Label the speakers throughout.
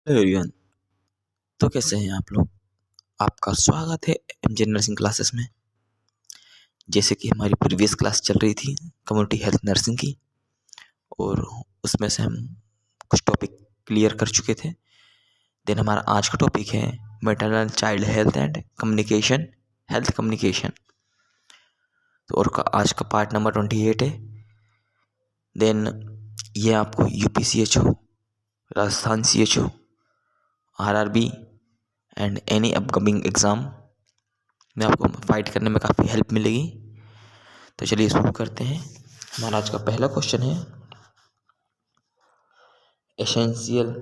Speaker 1: Hello everyone. तो कैसे हैं आप लोग। आपका स्वागत है एमजे नर्सिंग क्लासेस में। जैसे कि हमारी प्रीवियस क्लास चल रही थी कम्युनिटी हेल्थ नर्सिंग की, और उसमें से हम कुछ टॉपिक क्लियर कर चुके थे। देन हमारा आज का टॉपिक है maternal child health and communication, health communication. तो और आज का पार्ट नंबर 28 है। देन ये आपको UPCHO, Rajasthan CHO, RRB and any upcoming exam में आपको फाइट करने में काफ़ी हेल्प मिलेगी। तो चलिए शुरू करते हैं। हमारा आज का पहला क्वेश्चन है, essential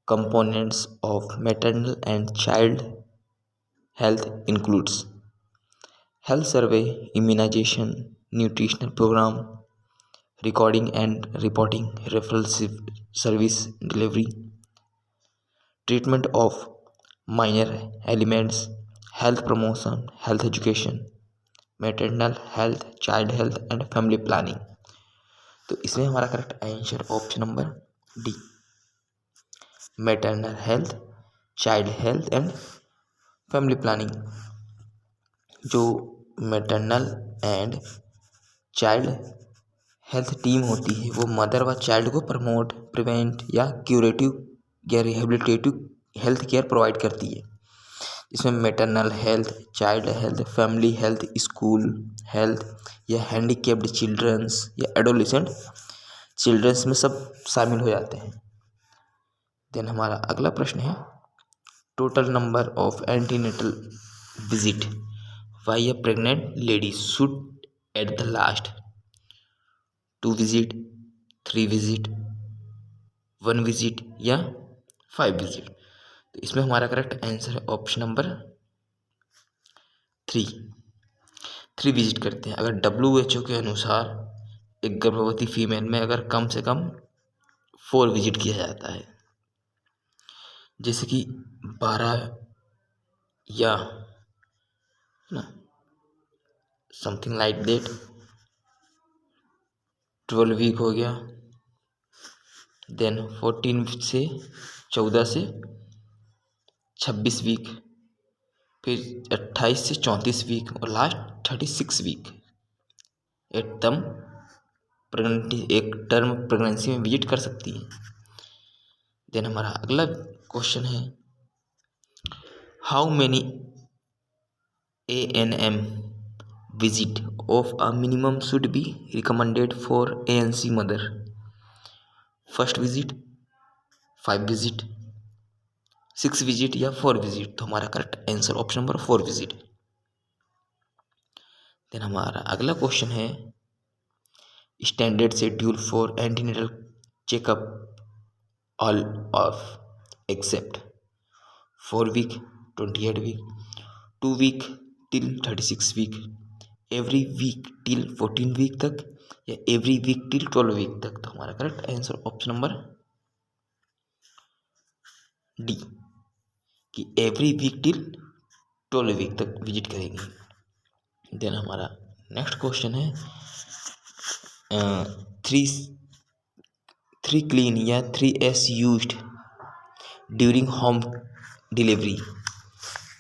Speaker 1: components of maternal and child health includes health survey, immunisation, nutritional programme, recording and reporting, referral service delivery, treatment of minor ailments, health promotion, health education, maternal health, child health and family planning. तो इसमें हमारा correct answer option number D, maternal health, child health and family planning. जो maternal and child health team होती है वो mother व child को promote, prevent या क्यूरेटिव या रिहेबिलिटेटिव हेल्थ केयर प्रोवाइड करती है। इसमें maternal health, child health, family health, school health या हैंडीकेप्ड चिल्ड्रंस या एडोलेसेंट चिल्ड्रंस में सब शामिल हो जाते हैं। देन हमारा अगला प्रश्न है, total number of antenatal visit why a pregnant lady should at the last, 2 visit, 3 visit, 1 visit या 5 विजिट। तो इसमें हमारा करेक्ट आंसर है ऑप्शन नंबर 3 विजिट करते हैं। अगर WHO के अनुसार एक गर्भवती फीमेल में अगर कम से कम 4 विजिट किया जाता है, जैसे कि 12 या ना समथिंग लाइक दैट, 12 वीक हो गया, देन 14 से 26 वीक, फिर 28 से 34 वीक और लास्ट 36 वीक एकदम एक टर्म प्रेगनेंसी में विजिट कर सकती है। देन हमारा अगला क्वेश्चन है, how many ANM visit of a minimum should be recommended for ANC mother, first visit, 5 visit, 6 visit या 4 विजिट। तो हमारा correct answer option number 4 visit. Then हमारा अगला क्वेश्चन है, standard schedule for antenatal checkup all of except 4 week, 28 week, 2 week till 36 week, every week till 14 week तक या every week till 12 week तक। तो हमारा correct answer option number D, कि every week till 12 week तक visit करेंगे। Then हमारा next question है, थ्री क्लीन या 3S used during home delivery,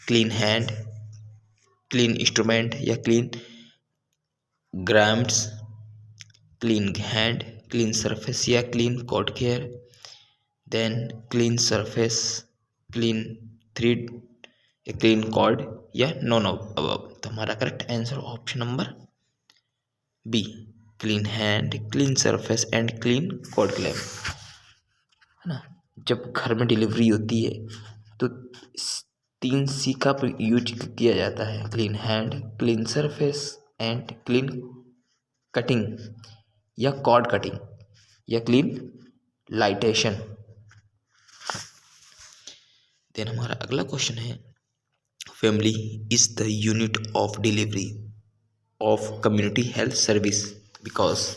Speaker 1: clean hand, clean instrument या clean grams, clean hand, clean surface या clean cord care, then clean surface, clean thread या clean cord या none of above. तो हमारा correct answer option number B, clean hand, clean surface and clean cord clam, है ना। जब घर में डिलीवरी होती है तो 3C का यूज किया जाता है, clean hand, clean surface and clean cutting या कॉर्ड कटिंग या क्लीन लाइटेशन। देन हमारा अगला क्वेश्चन है, family is the unit of delivery of community health service because,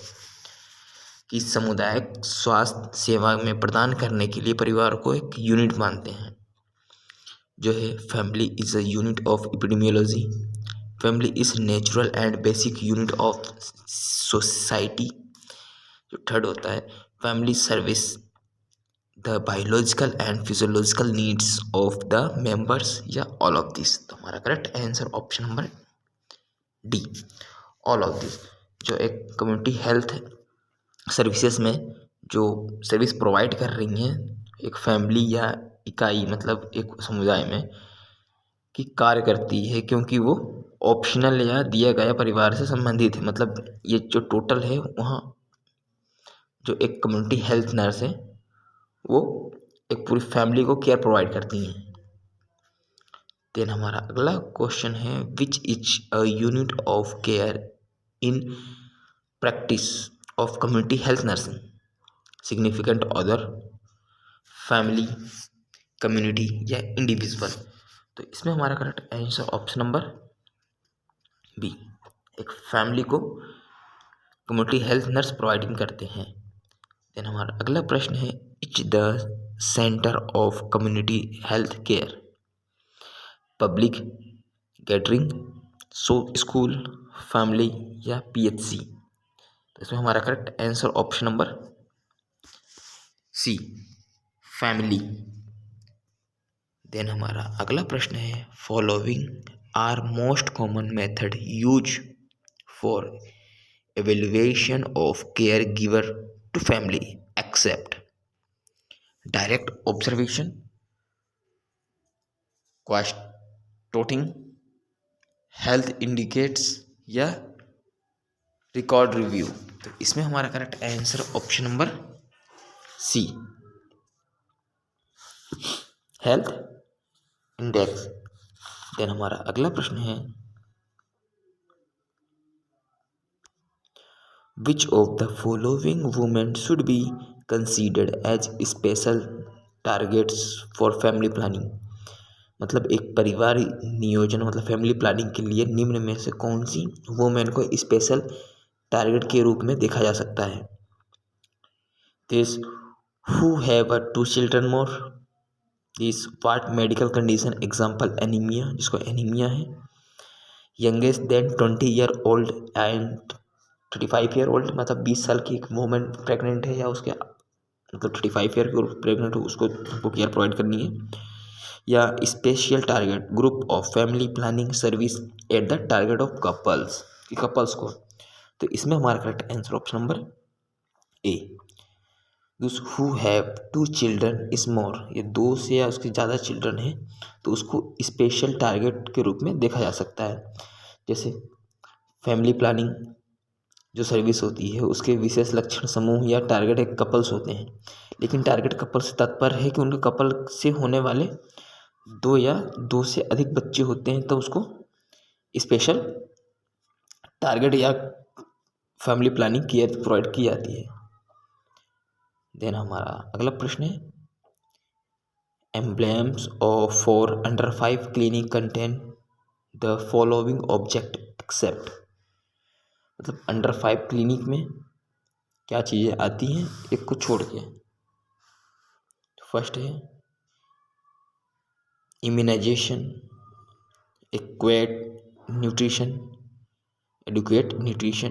Speaker 1: कि सामुदायिक स्वास्थ्य सेवा में प्रदान करने के लिए परिवार को एक यूनिट मानते हैं, जो है family is a unit of epidemiology, family is natural and basic unit of society. जो थर्ड होता है, family service the biological and physiological needs of the members या ऑल ऑफ दिस। तो हमारा correct answer option number D, all of this. जो एक community health services में जो सर्विस प्रोवाइड कर रही हैं एक फैमिली या इकाई मतलब एक समुदाय में की कार्य करती है, क्योंकि वो ऑप्शनल या दिया गया परिवार से संबंधित है। मतलब ये जो टोटल है वहाँ जो एक कम्युनिटी हेल्थ नर्स है वो एक पूरी फैमिली को केयर प्रोवाइड करती हैं। देन हमारा अगला क्वेश्चन है which is a unit of care in practice of community health nursing, significant other, family, community या इंडिविजुअल। तो इसमें हमारा correct answer option number B, एक फैमिली को कम्युनिटी हेल्थ नर्स प्रोवाइडिंग करते हैं। देन हमारा अगला प्रश्न है each the centre of community health care, public, gathering, school, family या PHC। तो इसमें हमारा correct answer option number C, family. Then हमारा अगला प्रश्न है following are most common method use for evaluation of caregiver to family except direct observation, questioning, health indicates या record review. तो इसमें हमारा correct answer option number C, health index. Then हमारा अगला प्रश्न है Which of the following women should be considered as special targets for family planning। मतलब एक परिवार नियोजन मतलब फैमिली प्लानिंग के लिए निम्न में से कौन सी वुमेन को स्पेशल टारगेट के रूप में देखा जा सकता है। This who have a 2 children more, this what medical condition example anaemia, जिसको एनीमिया है, youngest then 20 year old and 35 year old, मतलब 20 साल की एक वुमेन प्रेग्नेंट है या उसके मतलब 35 ईयर की प्रेग्नेंट हो उसको केयर प्रोवाइड करनी है, या special target group of family planning service at the target of couples को। तो इसमें हमारा correct answer option number A, those who have 2 children is more, ये 2 से या उसके ज़्यादा चिल्ड्रन हैं तो उसको स्पेशल टारगेट के रूप में देखा जा सकता है। जैसे फैमिली प्लानिंग जो सर्विस होती है उसके विशेष लक्षण समूह या टारगेट एक कपल्स होते हैं, लेकिन टारगेट कपल से तात्पर्य है कि उनके कपल से होने वाले 2 या 2 से अधिक बच्चे होते हैं तो उसको स्पेशल टारगेट या फैमिली प्लानिंग केयर प्रोवाइड की जाती है। देन हमारा अगला प्रश्न है emblems of for under 5 clinic contain the following object except. मतलब अंडर 5 क्लिनिक में क्या चीज़ें आती हैं एक को छोड़ के। फर्स्ट है immunization, educate nutrition,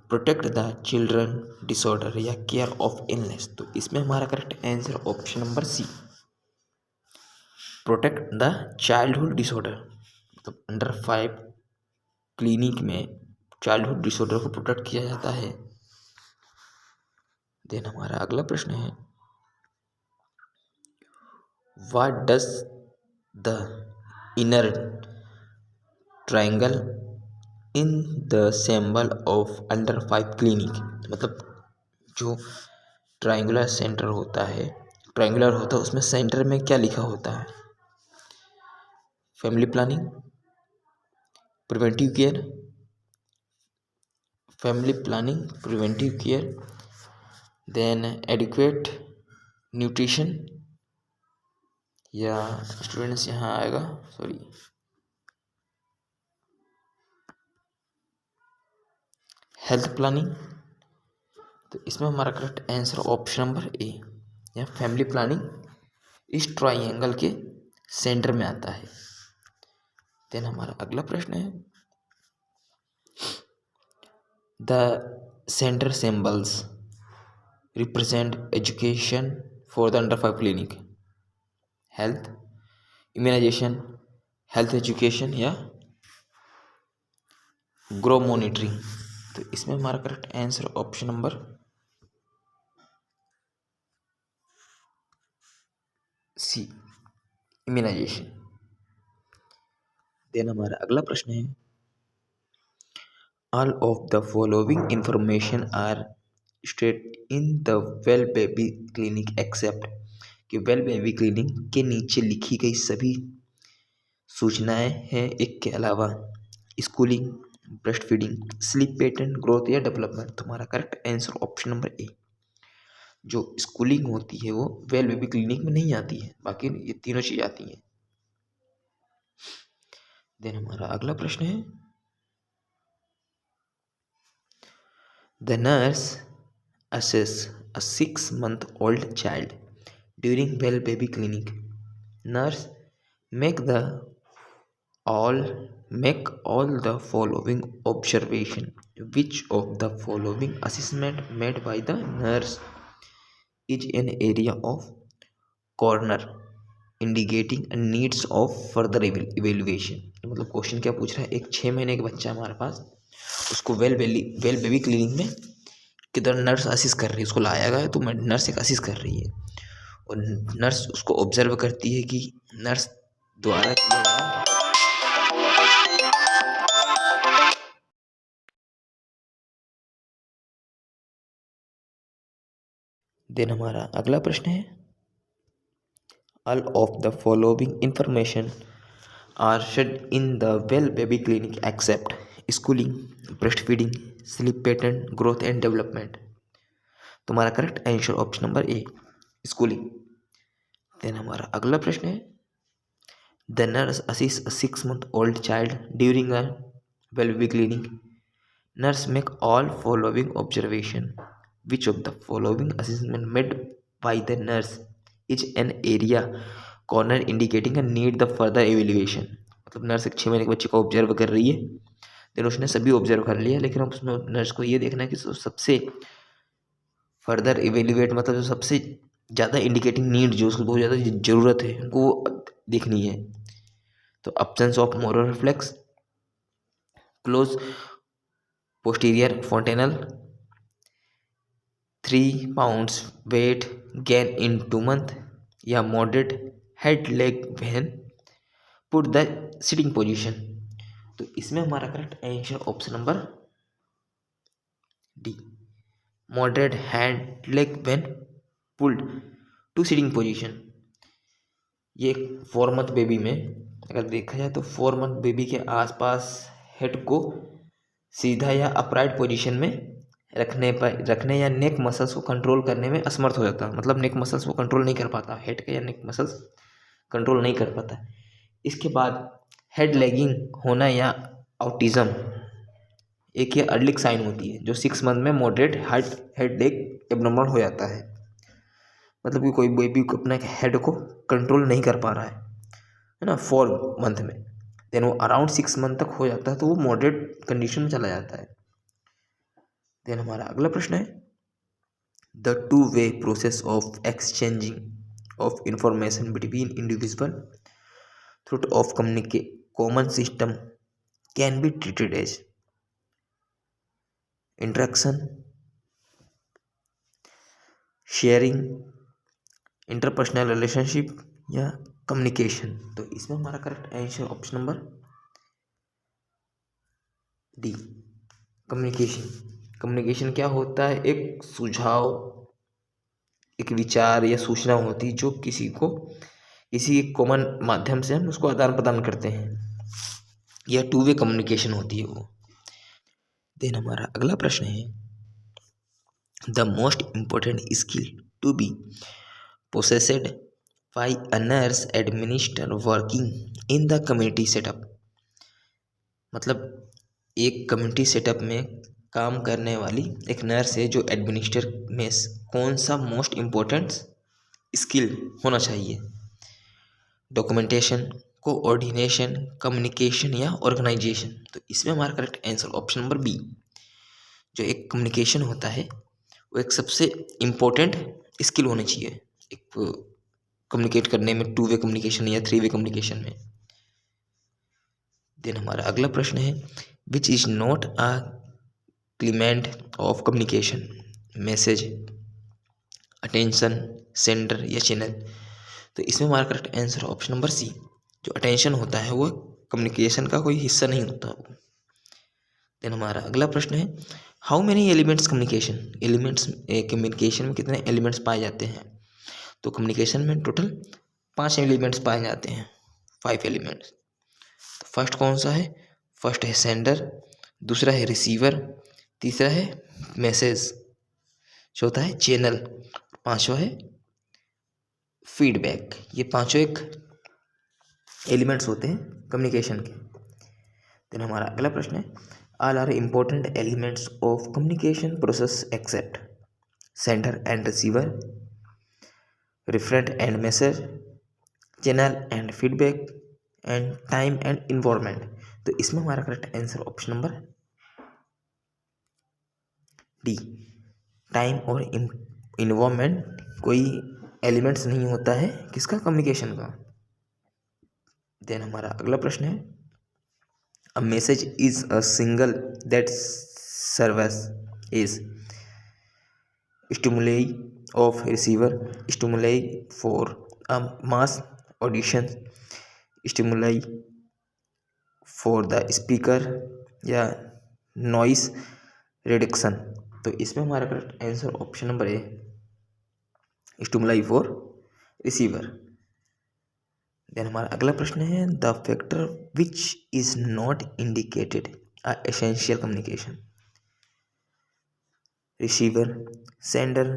Speaker 1: protect the children disorder या केयर ऑफ इलनेस। तो इसमें हमारा correct answer option number C, protect the childhood disorder. मतलब अंडर 5 क्लिनिक में चाइल्डहुड डिसऑर्डर को प्रोटेक्ट किया जाता है। देन हमारा अगला प्रश्न है what does the inner triangle in the symbol of under 5 clinic. मतलब जो ट्रायंगुलर सेंटर होता है, ट्रायंगुलर होता है उसमें सेंटर में क्या लिखा होता है। Family planning, preventive care, family planning, preventive care, then adequate nutrition, या स्टूडेंट्स यहाँ आएगा हेल्थ प्लानिंग। तो इसमें हमारा correct answer option number A, या फैमिली प्लानिंग इस ट्रायंगल के सेंटर में आता है। देन हमारा अगला प्रश्न है the centre symbols represent education for the under 5 clinic? Health, immunization, health education या ग्रो मॉनिटरिंग? तो इसमें हमारा correct answer option number C, immunisation. Then हमारा अगला प्रश्न है, all of the following information are state in the well baby clinic except, कि well baby clinic के नीचे लिखी गई सभी सूचनाएं हैं एक के अलावा schooling, breast feeding, sleep pattern, growth या डेवलपमेंट। तुम्हारा correct answer option number A, जो स्कूलिंग होती है वो वेल बेबी क्लिनिक में नहीं आती है, बाकी ये तीनों चीज आती हैं। देन हमारा अगला प्रश्न है, the nurse assess a 6-month-old child during well baby clinic. Nurse make all the following observation. Which of the following assessment made by the nurse is an area of corner indicating a needs of further evaluation? मतलब question क्या पूछ रहा है, एक 6 महीने का बच्चा हमारे पास, उसको वेल बेबी क्लिनिक में किधर नर्स असिस्ट कर रही है, उसको लाया गया है तो नर्स एक असिस्ट कर रही है और नर्स उसको ऑब्जर्व करती है कि नर्स द्वारा किया गया। देन हमारा अगला प्रश्न है, all of the following information are shared in the well baby clinic except schooling, breast feeding, sleep pattern, growth and development. तुम्हारा correct answer option number A, schooling. Then हमारा अगला प्रश्न है, the nurse assist a 6-month-old child during a well baby clinic. Nurse make all following observation. Which of the following assessment made by the nurse is an area corner indicating a need the further evaluation? मतलब nurse एक 6 महीने के बच्चे को observe कर रही है, then उसने सभी ऑब्जर्व कर लिया, लेकिन अब उसमें नर्स को ये देखना है कि सबसे फर्दर इवेल्युएट, मतलब जो सबसे ज़्यादा इंडिकेटिंग नीड, जो उसको बहुत ज़्यादा ज़रूरत है, उनको वो देखनी है। तो absence of Moro reflex, close posterior fontanel, 3 pounds weight gain in 2 months, या moderate head lag when put the sitting position. तो इसमें हमारा correct answer option number D, moderate head lag when pulled to sitting position. ये 4 month baby में अगर देखा जाए तो 4 month बेबी के आसपास हेड को सीधा या अपराइट पोजीशन में रखने या नेक मसल्स को कंट्रोल करने में असमर्थ हो जाता है, मतलब नेक मसल्स को कंट्रोल नहीं कर पाता, हेड के या नेक मसल्स कंट्रोल नहीं कर पाता। इसके बाद हेड लैगिंग होना या ऑटिज्म एक ये अर्ली साइन होती है, जो 6 month में मॉडरेट हेड लेग एबनॉर्मल हो जाता है, मतलब कि कोई बेबी को अपने हेड को कंट्रोल नहीं कर पा रहा है ना 4 month में, देन वो अराउंड 6 month तक हो जाता है तो वो मॉडरेट कंडीशन में चला जाता है। देन हमारा अगला प्रश्न है, the 2-way process of exchanging of information between individual through of common system can be treated as interaction, sharing, interpersonal relationship या कम्युनिकेशन। तो इसमें हमारा correct answer option number D, communication. Communication क्या होता है, एक सुझाव, एक विचार या सूचना होती है जो किसी कॉमन माध्यम से हम उसको आदान प्रदान करते हैं, यह 2-way कम्युनिकेशन होती है वो। देन हमारा अगला प्रश्न है, the most important skill to be possessed by a nurse administrator working in the community setup। मतलब एक कम्युनिटी सेटअप में काम करने वाली एक नर्स है जो एडमिनिस्टर में कौन सा मोस्ट इम्पोर्टेंट स्किल होना चाहिए, डॉक्यूमेंटेशन, कोऑर्डिनेशन, कम्युनिकेशन या ऑर्गेनाइजेशन। तो इसमें हमारा correct answer option number B, जो एक कम्युनिकेशन होता है वो एक सबसे इम्पोर्टेंट स्किल होनी चाहिए एक कम्युनिकेट करने में, 2 वे कम्युनिकेशन या 3 वे कम्युनिकेशन में। देन हमारा अगला प्रश्न है which is not a element of communication, message, attention, sender या चैनल। तो इसमें हमारा correct answer option number C, जो अटेंशन होता है वो कम्युनिकेशन का कोई हिस्सा नहीं होता वो। देन हमारा अगला प्रश्न है how many elements communication, elements communication में कितने एलिमेंट्स पाए जाते हैं। तो कम्युनिकेशन में टोटल 5 एलिमेंट्स पाए जाते हैं, 5 एलिमेंट्स। तो फर्स्ट कौन सा है, फर्स्ट है सेंडर, दूसरा है रिसीवर, तीसरा है मैसेज, चौथा है चैनल, पांचवा है फीडबैक। ये पांचों एक एलिमेंट्स होते हैं कम्युनिकेशन के। देन हमारा अगला प्रश्न है all are important elements of communication process except sender and receiver, referent and message, channel and feedback and time and involvement. तो इसमें हमारा correct answer option number D, time और इन्वॉल्वमेंट कोई एलिमेंट्स नहीं होता है किसका, कम्युनिकेशन का। देन हमारा अगला प्रश्न है a message is a signal that serves is stimuli of receiver, stimuli for a mass audition, stimuli for the speaker या नॉइस रिडक्शन। तो इसमें हमारा correct answer option number A, stimuli for receiver. Then हमारा अगला प्रश्न है the factor which is not indicated a essential communication, receiver, sender,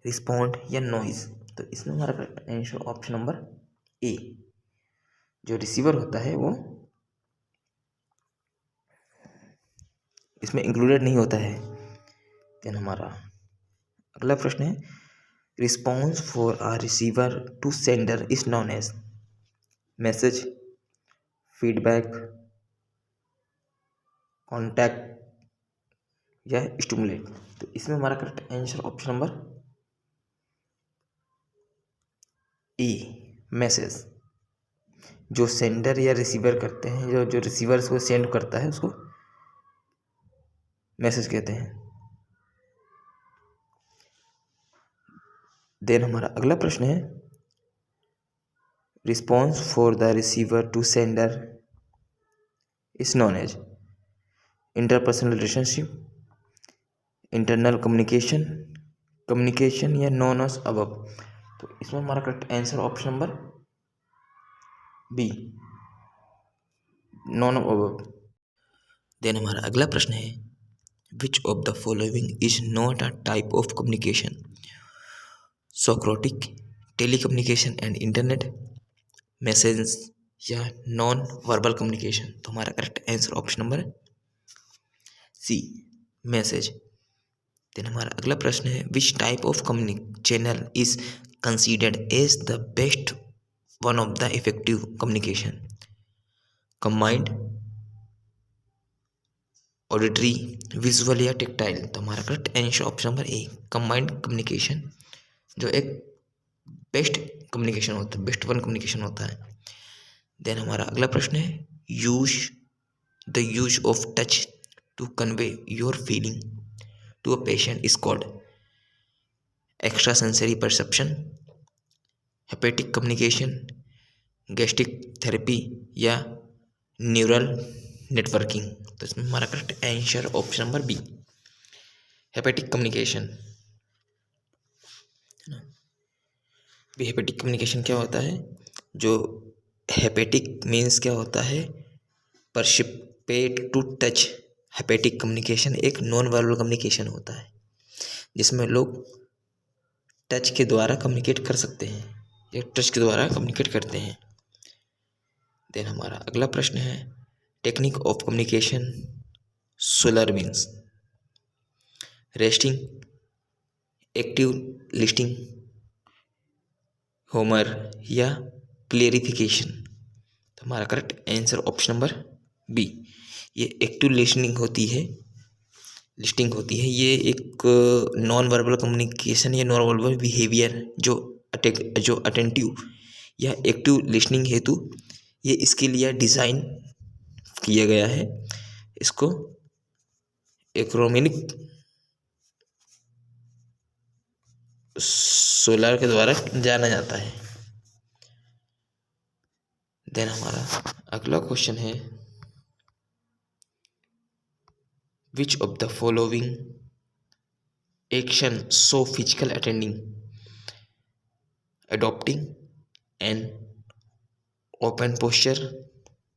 Speaker 1: respond या noise. तो इसमें हमारा correct answer option number A, जो रिसीवर होता है वो इसमें इंक्लूडेड नहीं होता है। देन हमारा अगला प्रश्न है response for a receiver to sender is known as message, feedback, contact या स्टिमुलेट। तो इसमें हमारा correct answer option number A, message. जो सेंडर या रिसीवर करते हैं, जो जो रिसीवर को सेंड करता है उसको मैसेज कहते हैं। देन हमारा अगला प्रश्न है response for the receiver to sender is known as interpersonal relationship, internal communication, communication या नॉन ऑफ अबव। तो इसमें हमारा correct answer option number B, none of above. Then हमारा अगला प्रश्न है which of the following is not a type of communication, Socratic, telecommunication and internet, message या non verbal communication. तो हमारा correct answer option number C, message. Then हमारा अगला प्रश्न है विच type of channel is considered as the best one of the effective communication, combined, auditory, visual या tactile. तो हमारा correct answer option number A, combined communication, जो एक best communication होता है, बेस्ट वन कम्युनिकेशन होता है। देन हमारा अगला प्रश्न है the use of touch to convey your feeling to a patient is called extra sensory perception, hepatic communication, gastric therapy या न्यूरल नेटवर्किंग। तो इसमें हमारा correct answer option number B, hepatic communication. Hepatic communication क्या होता है, जो hepatic means क्या होता है, परसिपेट टू टच। हेपेटिक कम्युनिकेशन एक नॉन वर्बल कम्युनिकेशन होता है जिसमें लोग टच के द्वारा कम्युनिकेट कर सकते हैं या टच के द्वारा कम्युनिकेट करते हैं। देन हमारा अगला प्रश्न है टेक्निक ऑफ कम्युनिकेशन सोलर means resting, active listing, humour या क्लेरिफिकेशन। तो हमारा correct answer option number B, ये एक्टिव लिस्टिंग होती है, ये एक नॉन वर्बल कम्युनिकेशन या नॉन वर्बल बिहेवियर जो जो अटेंटिव या एक्टिव लिसनिंग हेतु ये इसके लिए डिज़ाइन किया गया है। इसको एक्रोमेनिक सोलर के द्वारा जाना जाता है। देन हमारा अगला क्वेश्चन है, which of the following action show physical attending adopting an open posture,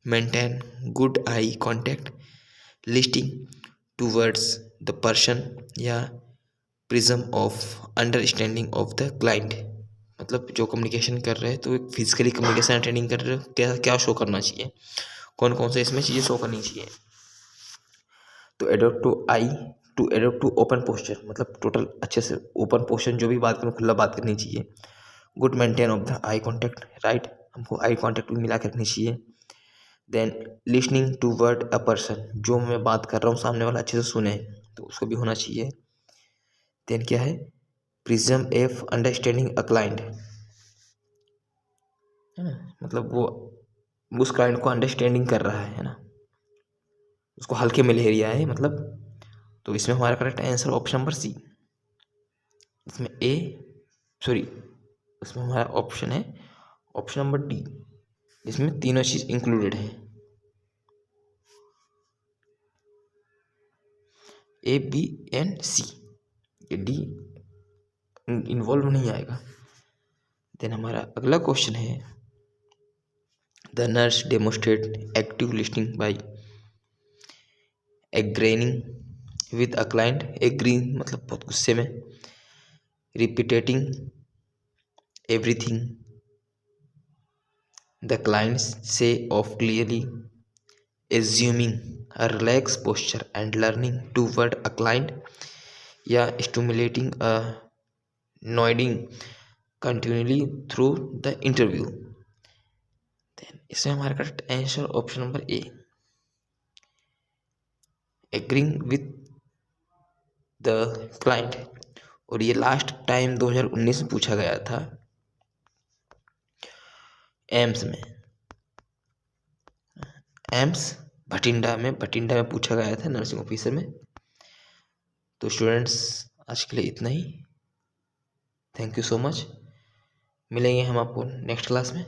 Speaker 1: maintain good eye contact, listening towards the person या prism of understanding of the client. मतलब जो कम्युनिकेशन कर रहे हैं तो एक फिजिकली कम्युनिकेशन अटेंडिंग कर रहे हो, क्या क्या शो करना चाहिए, कौन कौन से इसमें चीज़ें शो करनी चाहिए। तो एडोप्ट टू ओपन पोस्चर, मतलब टोटल अच्छे से ओपन पोस्चर, जो भी बात करूँ खुला बात करनी चाहिए। Good maintain of the eye contact, right, हमको आई कॉन्टैक्ट भी मिला के रखनी चाहिए। Then listening toward a person, जो मैं बात कर रहा हूँ सामने वाला अच्छे से सुने तो उसको भी होना चाहिए। देन क्या है, prism F understanding a client, है ना, मतलब वो उस क्लाइंट को अंडरस्टैंडिंग कर रहा है ना, उसको हल्के में ले लिया है मतलब। तो इसमें हमारा correct answer option number C. इसमें इसमें हमारा ऑप्शन है ऑप्शन नंबर डी, जिसमें तीनों चीज़ इंक्लूडेड है। ए बी एंड सी, ये डी इन्वॉल्व नहीं आएगा। देन हमारा अगला क्वेश्चन है, the nurse demonstrate active listening by agreeing with a client. Agreeing मतलब बहुत गुस्से में, repeating everything the clients says of clearly, assuming a relaxed posture and learning toward a client, या stimulating a nodding continually through the interview। Then इसमें हमारा correct answer option number A, agreeing with the client. और ये last time 2019 में पूछा गया था AIIMS Bathinda में पूछा गया था नर्सिंग ऑफिसर में। तो स्टूडेंट्स आज के लिए इतना ही, थैंक यू सो मच। मिलेंगे हम आपको नेक्स्ट क्लास में।